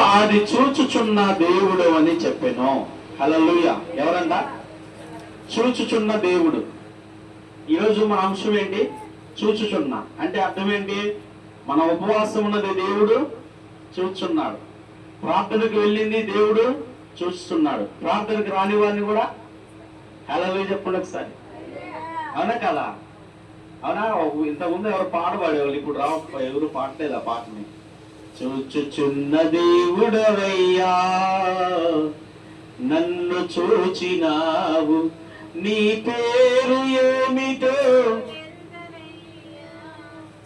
అది చూచుచున్న దేవుడు అని చెప్పాను. హల్లెలూయా. ఎవరంట? చూచుచున్న దేవుడు. ఈరోజు మన అంశం ఏంటి? చూచుచున్న అంటే అర్థం ఏంటి? మన ఉపవాసం ఉన్నది దేవుడు చూస్తున్నాడు. ప్రార్థనకు వెళ్ళింది దేవుడు చూస్తున్నాడు. ప్రార్థనకు రాని వారిని కూడా హల్లెలూయా చెప్పండి ఒకసారి. అవునా కదా? అవునా? ఇంతకుముందు ఎవరు పాట పాడేవాళ్ళు, ఇప్పుడు ఎవరు పాడలేదు ఆ పాటని. చూచుచున్న దేవుడవయ్యా, నన్ను చూచినావు, నీ పేరు ఏమిటో,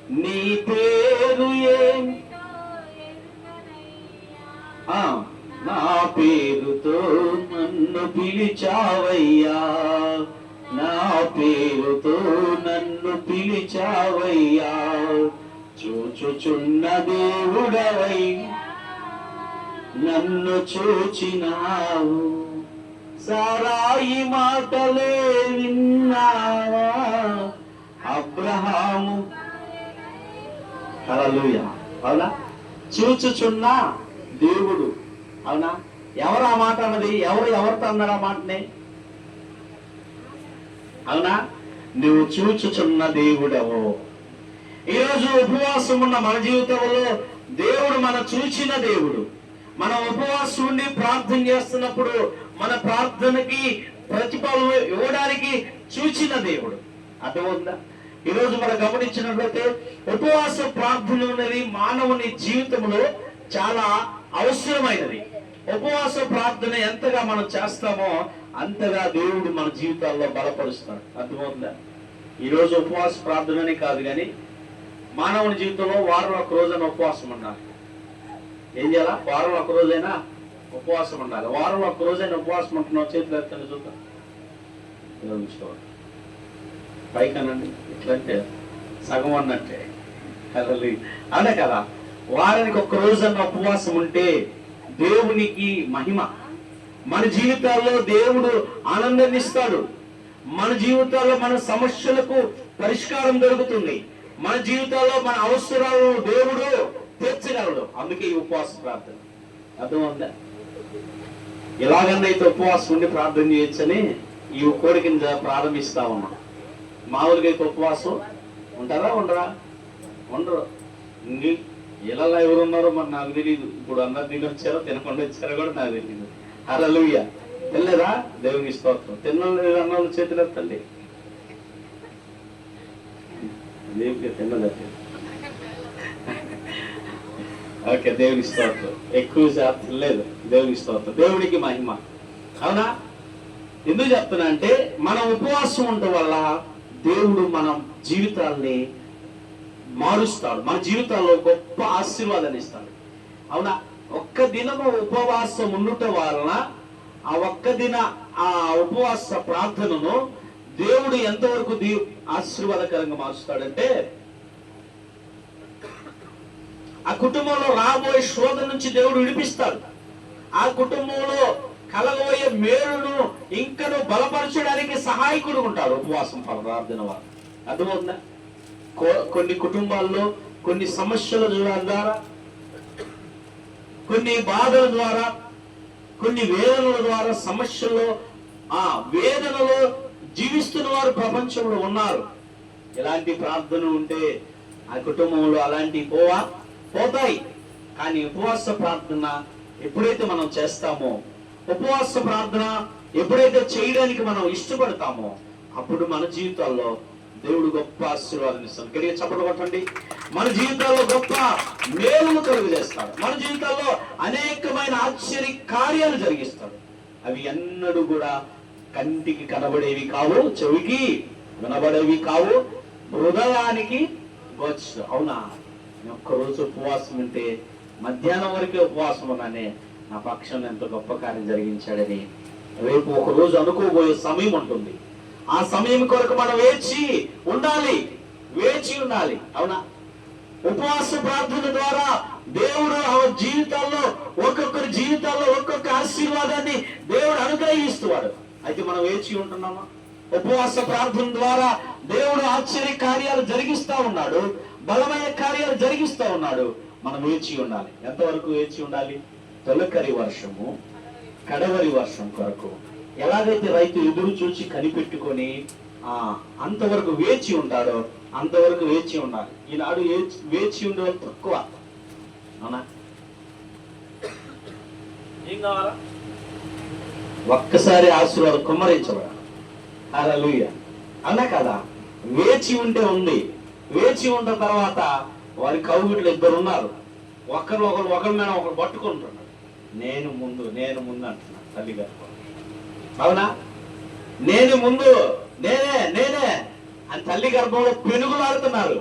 నీ పేరు ఏమిటో, నా పేరుతో నన్ను పిలిచావయ్యా, నా పేరుతో నన్ను పిలిచావయ్యా, చూచుచున్న దేవుడవై నన్ను చూచినావు, సారాయి మాటలే విన్నావా అబ్రహాము. హల్లెలూయా. అవునా? చూచుచున్న దేవుడు. అవునా? ఎవరు ఆ మాట అన్నది? ఎవరితో అన్నారు ఆ మాటని? అవునా? నువ్వు చూచుచున్న దేవుడవు. ఈరోజు ఉపవాసం ఉన్న మన జీవితంలో దేవుడు మన చూచిన దేవుడు. మనం ఉపవాసం ఉండి ప్రార్థన చేస్తున్నప్పుడు మన ప్రార్థనకి ప్రతిఫలం ఇవ్వడానికి చూచిన దేవుడు. అర్థమవుతుందా? ఈరోజు మనం గమనించినట్లయితే ఉపవాస ప్రార్థన అనేది మానవుని జీవితంలో చాలా అవసరమైనది. ఉపవాస ప్రార్థన ఎంతగా మనం చేస్తామో అంతగా దేవుడు మన జీవితాల్లో బలపరుస్తాడు. అర్థమవుతుందా? ఈరోజు ఉపవాస ప్రార్థననే కాదు కానీ మానవుని జీవితంలో వారంలో ఒక రోజైనా ఉపవాసం ఉండాలి. ఏం చేయాలా? వారంలో ఒక రోజైనా ఉపవాసం ఉండాలి. వారంలో ఒక రోజైనా ఉపవాసం ఉంటున్నావు, చేతులు ఎత్తండి చూద్దాం. పైకనండి, ఇట్లంటే సగం అన్నట్టే. అదే కదా, వారానికి ఒక్క రోజన్నా ఉపవాసం ఉంటే దేవునికి మహిమ. మన జీవితాల్లో దేవుడు ఆనందాన్ని ఇస్తాడు. మన జీవితాల్లో మన సమస్యలకు పరిష్కారం దొరుకుతుంది. మన జీవితాల్లో మన అవసరాలను దేవుడు తీర్చగలడు. అందుకే ఈ ఉపవాస ప్రార్థన. అర్థమవుందా? ఎలాగన్నైతే ఉపవాసం ఉండి ప్రార్థన చేయొచ్చని ఈ కోరిక ప్రారంభిస్తా ఉన్నాం. మామూలుగా అయితే ఉపవాసం ఉంటారా? ఉండరు. ఇలా ఎవరున్నారో మరి నాకు తెలియదు. ఇప్పుడు అందరు తిని వచ్చారో తినకుండా వచ్చారో కూడా నాకు తెలియదు. హల్లెలూయా. తినలేదా? దేవునికి స్తోత్రం. తినలేదు అన్న చేతులు ఎత్తండి. దేవుడికి తిన్నదండి. ఓకే, దేవునికి స్తోత్రం. ఎక్కువ శాతం లేదు. దేవునికి స్తోత్రం. దేవుడికి మహిమ. అవునా? ఎందుకు చెప్తున్నా అంటే మనం ఉపవాసం ఉండటం వల్ల దేవుడు మన జీవితాల్ని మారుస్తాడు. మన జీవితాల్లో గొప్ప ఆశీర్వాదాన్ని ఇస్తాడు. అవునా? ఒక్క దినము ఉపవాసం ఉండటం వలన ఆ ఒక్క దిన ఆ ఉపవాస ప్రార్థనను దేవుడు ఎంతవరకు ఆశీర్వాదకరంగా మారుస్తాడంటే ఆ కుటుంబంలో రాబోయే శోధన నుంచి దేవుడు విడిపిస్తాడు. ఆ కుటుంబంలో కలగబోయే మేలును ఇంకను బలపరచడానికి సహాయకుడు ఉంటాడు ఉపవాసం ప్రార్థన వల్ల. అర్థమవుతుందా? కొన్ని కుటుంబాల్లో కొన్ని సమస్యల ద్వారా, కొన్ని బాధల ద్వారా, కొన్ని వేదనల ద్వారా, సమస్యల్లో ఆ వేదనలో జీవిస్తున్న వారు ప్రపంచంలో ఉన్నారు. ఎలాంటి ప్రార్థన ఉంటే ఆ కుటుంబంలో అలాంటి పోతాయి. కానీ ఉపవాస ప్రార్థన ఎప్పుడైతే మనం చేస్తామో, ఉపవాస ప్రార్థన ఎప్పుడైతే చేయడానికి మనం ఇష్టపడతామో అప్పుడు మన జీవితాల్లో దేవుడు గొప్ప ఆశీర్వాదం ఇస్తాడు. గట్టిగా చప్పట్లు కొట్టండి. మన జీవితాల్లో గొప్ప మేలును కలుగు చేస్తాడు. మన జీవితాల్లో అనేకమైన ఆశ్చర్య కార్యాలు జరిగిస్తాడు. అవి ఎన్నడూ కూడా కంటికి కనబడేవి కావు, చెవికి వినబడేవి కావు, హృదయానికి వచ్చు. అవునా? ఒక్కరోజు ఉపవాసం ఉంటే మధ్యాహ్నం వరకే ఉపవాసం ఉన్నానే నా పక్షం ఎంత గొప్ప కార్యం జరిగించాడని రేపు ఒక రోజు అనుకోబోయే సమయం ఉంటుంది. ఆ సమయం కొరకు మనం వేచి ఉండాలి. అవునా? ఉపవాస ప్రార్థన ద్వారా దేవుడు జీవితాల్లో ఒక్కొక్కరి జీవితాల్లో ఒక్కొక్క ఆశీర్వాదాన్ని దేవుడు అనుగ్రహిస్తున్నాడు. అయితే మనం వేచి ఉంటున్నామా? ఉపవాస ప్రార్థన ద్వారా దేవుడు ఆశ్చర్య కార్యాలు జరిగిస్తా ఉన్నాడు, బలమైన కార్యాలు జరిగిస్తా ఉన్నాడు. మనం వేచి ఉండాలి. ఎంతవరకు వేచి ఉండాలి? తొలకరి వర్షము కడవరి వర్షం కొరకు ఎలాగైతే రైతు ఎదురు చూసి కనిపెట్టుకొని అంతవరకు వేచి ఉంటాడో అంతవరకు వేచి ఉండాలి. ఈనాడు వేచి ఉండే వాళ్ళు తక్కువ. అవునా? ఏం కావాలా? ఒక్కసారి ఆశీర్వాదం కుమ్మరించబడాలి. హల్లెలూయా. అన్నా కదా? వేచి ఉంటే ఉంది. వేచి ఉన్న తర్వాత వారి కౌగిట్లు ఇద్దరు ఉన్నారు. ఒకరి మీద ఒకరు పట్టుకుంటున్నాడు. నేను ముందు అంటున్నాడు తల్లి గారు. అవునా? నేను ముందు, నేనే అని తల్లి గర్భంలో పెనుగులాడుతున్నారు.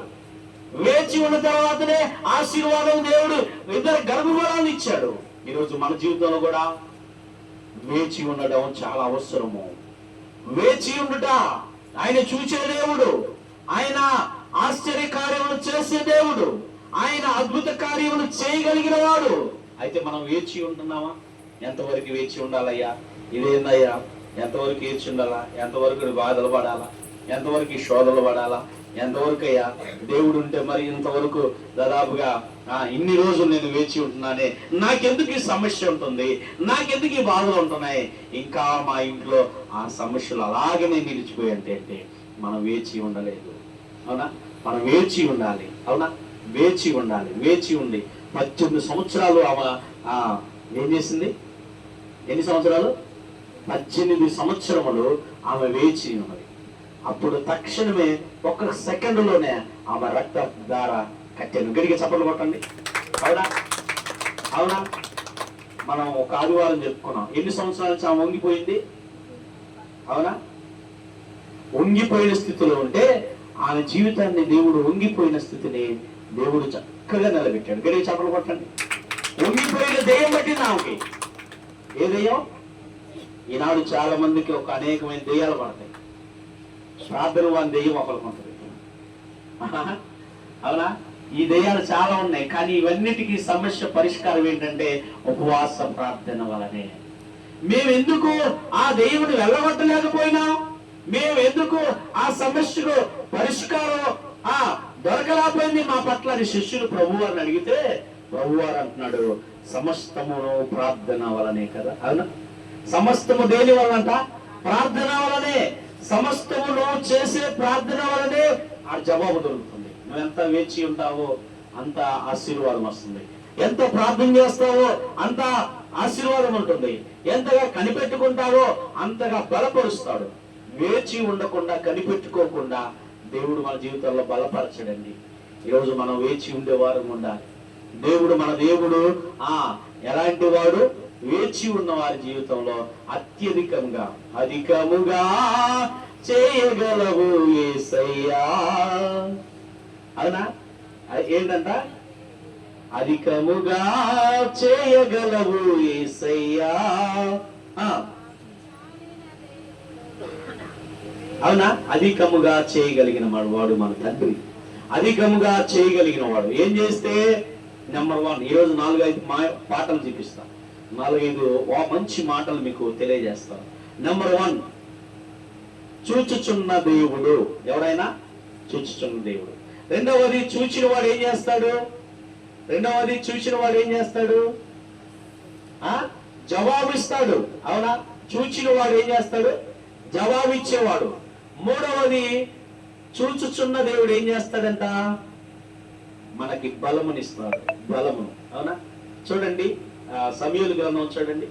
వేచి ఉన్న తర్వాతనే ఆశీర్వాదం దేవుడు ఇద్దరు గర్భఫలాన్ని ఇచ్చాడు. ఈరోజు మన జీవితంలో కూడా వేచి ఉండడం చాలా అవసరము. వేచి ఉండుట. ఆయన చూసే దేవుడు, ఆయన ఆశ్చర్య కార్యములు చేసే దేవుడు, ఆయన అద్భుత కార్యములు చేయగలిగిన వాడు. అయితే మనం వేచి ఉంటున్నామా? ఎంతవరకు వేచి ఉండాలయ్యా? ఇదేందయ్యా? ఎంతవరకు వేచి ఉండాలా? ఎంతవరకు బాధలు పడాలా? ఎంతవరకు శోధనలు పడాలా? ఎంతవరకు అయ్యా దేవుడు ఉంటే మరి ఇంతవరకు దాదాపుగా ఇన్ని రోజులు నేను వేచి ఉంటున్నానే, నాకెందుకు ఈ సమస్య ఉంటుంది, నాకెందుకు ఈ బాధలు ఉంటున్నాయి, ఇంకా మా ఇంట్లో ఆ సమస్యలు అలాగనే నిలిచిపోయి అంటే మనం వేచి ఉండలేదు. అవునా? మనం వేచి ఉండాలి. అవునా? వేచి ఉండాలి. వేచి ఉండి 18 సంవత్సరాలు ఆమె ఏం చేసింది? ఎన్ని సంవత్సరాలు? 18 సంవత్సరములు ఆమె వేచి ఉన్నది. అప్పుడు తక్షణమే ఒక్క సెకండ్లోనే ఆమె రక్త ధార కట్టాను. గడిగా చప్పట్లు కొట్టండి. అవునా? అవునా? మనం ఒక ఆదివారం చెప్పుకున్నాం. ఎన్ని సంవత్సరాల నుంచి ఆమె వంగిపోయింది? అవునా? వంగిపోయిన స్థితిలో ఉంటే ఆమె జీవితాన్ని దేవుడు వంగిపోయిన స్థితిని దేవుడు చక్కగా నిలబెట్టాడు. గడిగా చప్పట్లు కొట్టండి. వంగిపోయిన దెయ్యం పట్టింది ఆమెకి. ఏ దెయ్యం? ఈనాడు చాలా మందికి ఒక అనేకమైన దెయ్యాలు పడతాయి. ప్రార్థన వాని దెయ్యం ఒకరికి ఉంటుంది. అవునా? ఈ దెయ్యాలు చాలా ఉన్నాయి. కానీ ఇవన్నిటికీ సమస్య పరిష్కారం ఏంటంటే ఉపవాస ప్రార్థన వలనే. మేమెందుకు ఆ దెయ్యముని వెళ్ళగొట్టలేకపోయినాం? మేము ఎందుకు ఆ సమస్యకు పరిష్కారం దొరకలేకపోయింది మా పట్ల అని శిష్యులు ప్రభువారిని అడిగితే ప్రభువారు అంటున్నాడు, సమస్తమును ప్రార్థన వలనే కదా. అవునా? సమస్తము దేని వలనంట? ప్రార్థన వలనే. సమస్తమును చేసే ప్రార్థన వలనే ఆ జవాబు దొరుకుతుంది. నువ్వు ఎంత వేచి ఉంటావో అంత ఆశీర్వాదం వస్తుంది. ఎంత ప్రార్థన చేస్తావో అంత ఆశీర్వాదం ఉంటుంది. ఎంతగా కనిపెట్టుకుంటావో అంతగా బలపరుస్తాడు. వేచి ఉండకుండా కనిపెట్టుకోకుండా దేవుడు మన జీవితంలో బలపరచడండి. ఈరోజు మనం వేచి ఉండేవారు ఉండాలి. దేవుడు మన దేవుడు ఎలాంటి వాడు? వేచి ఉన్న వారి జీవితంలో అధికముగా చేయగలవు యేసయ్యా. అవునా? ఏంటంట? అధికముగా చేయగలవు యేసయ్యా. అవునా? అధికముగా చేయగలిగిన వాడు మన తండ్రి. అధికముగా చేయగలిగిన వాడు ఏం చేస్తే? నెంబర్ 1, ఈరోజు 4-5 పాటలు చూపిస్తాను. 4-5 మంచి మాటలు మీకు తెలియజేస్తాను. నెంబర్ 1, చూచుచున్న దేవుడు. ఎవరైనా చూచుచున్న దేవుడు. రెండవది, చూచిన వాడు ఏం చేస్తాడు? జవాబిస్తాడు. అవునా? చూచిన వాడు ఏం చేస్తాడు? జవాబిచ్చేవాడు. మూడవది, చూచుచున్న దేవుడు ఏం చేస్తాడంట? మనకి బలమునిస్తాడు. బలమును. అవునా? చూడండి, సమూయేలు గ్రంథం చూడండి.